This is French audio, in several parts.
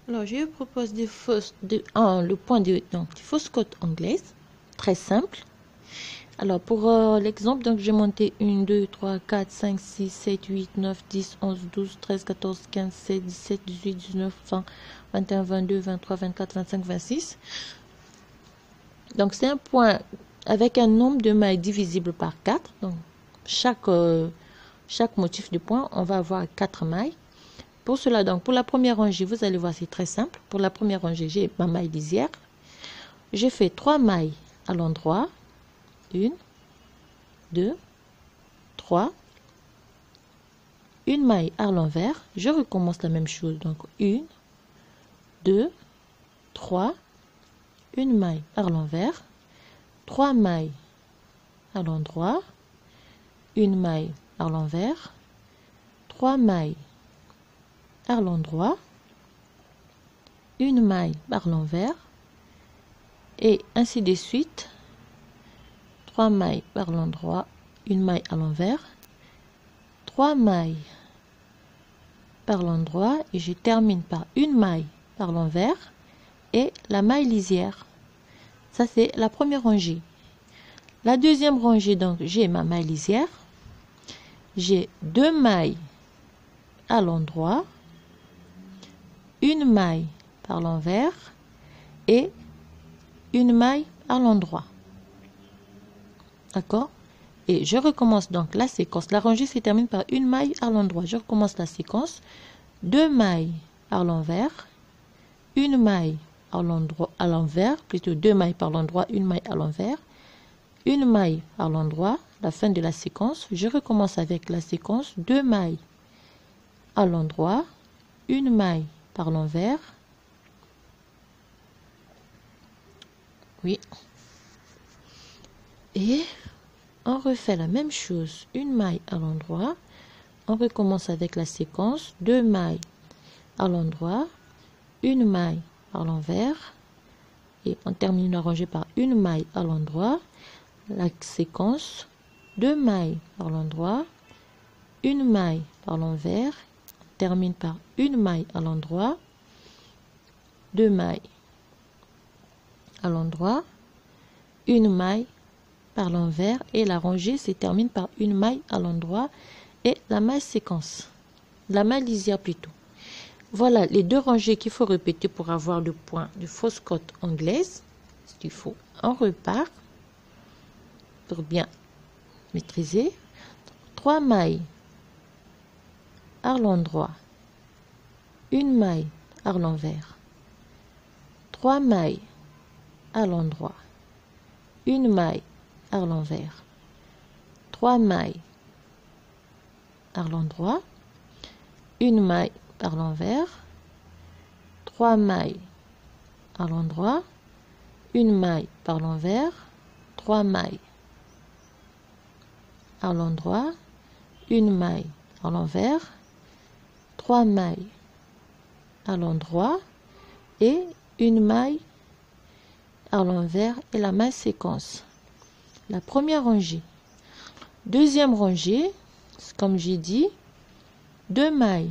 Alors, je vous propose le point de fausse cote anglaise. Très simple. Alors, pour l'exemple, donc j'ai monté 1, 2, 3, 4, 5, 6, 7, 8, 9, 10, 11, 12, 13, 14, 15, 16, 17, 18, 19, 20, 21, 22, 23, 24, 25, 26. Donc, c'est un point avec un nombre de mailles divisible par 4. Donc, chaque motif de point, on va avoir 4 mailles. Pour cela, donc, pour la première rangée, vous allez voir, c'est très simple. Pour la première rangée, j'ai ma maille lisière. J'ai fait 3 mailles à l'endroit. 1, 2, 3. Une maille à l'envers. Je recommence la même chose. Donc, 1, 2, 3. Une maille à l'envers. 3 mailles à l'endroit. Une maille à l'envers. 3 mailles à l'endroit, une maille par l'envers, et ainsi de suite. 3 mailles par l'endroit, une maille à l'envers, 3 mailles par l'endroit, et je termine par une maille par l'envers et la maille lisière. Ça, c'est la première rangée. La deuxième rangée, donc, j'ai ma maille lisière, j'ai 2 mailles à l'endroit, une maille par l'envers et une maille à l'endroit. D'accord? Et je recommence donc la séquence. La rangée se termine par une maille à l'endroit. Je recommence la séquence. 2 mailles à l'envers, une maille à l'envers, plutôt 2 mailles par l'endroit, une maille à l'envers, une maille à l'endroit, la fin de la séquence. Je recommence avec la séquence. 2 mailles à l'endroit, une maille par l'envers. Oui. Et on refait la même chose. Une maille à l'endroit. On recommence avec la séquence. 2 mailles à l'endroit, une maille à l'envers. Et on termine la rangée par une maille à l'endroit. La séquence. 2 mailles à l'endroit, une maille par l'envers. On termine par une maille à l'endroit. 2 mailles à l'endroit, une maille par l'envers, et la rangée se termine par une maille à l'endroit et la maille séquence, la maille lisière plutôt. Voilà les 2 rangées qu'il faut répéter pour avoir le point de fausse cote anglaise. Il faut on repart pour bien maîtriser. 3 mailles à l'endroit, une maille à l'envers, 3 mailles à l'endroit, une maille à l'envers, 3 mailles à l'endroit, une maille par l'envers, 3 mailles à l'endroit, une maille par l'envers, 3 mailles à l'endroit, une maille à l'envers, 3 mailles à l'endroit et une maille à l'envers et la maille séquence. La première rangée. Deuxième rangée, comme j'ai dit, 2 mailles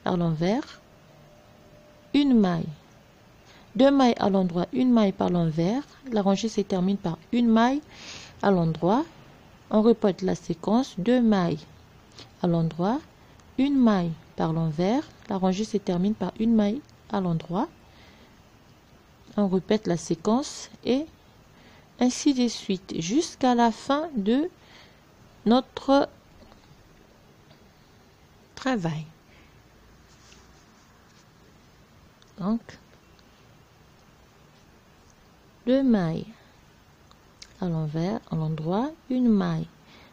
à l'envers, une maille, 2 mailles à l'endroit, une maille par l'envers. La rangée se termine par une maille à l'endroit. On répète la séquence. 2 mailles à l'endroit, une maille par l'envers. La rangée se termine par une maille à l'endroit. On répète la séquence et ainsi de suite jusqu'à la fin de notre travail. Donc, 2 mailles à l'envers, à l'endroit, une maille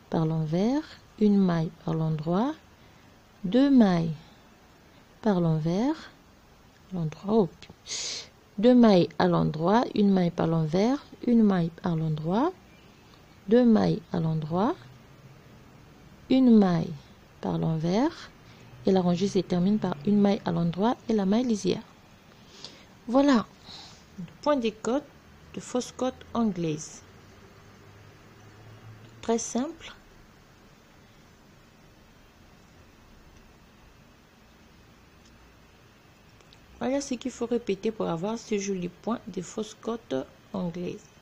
par l'envers, une maille par l'endroit, 2 mailles par l'envers, l'endroit, 2 mailles à l'endroit, une maille par l'envers, une maille par l'endroit, 2 mailles à l'endroit, une maille par l'envers, et la rangée se termine par une maille à l'endroit et la maille lisière. Voilà, le point des cotes de fausse cote anglaise. Très simple. Voilà. Voilà ce qu'il faut répéter pour avoir ce joli point de fausse côte anglaise.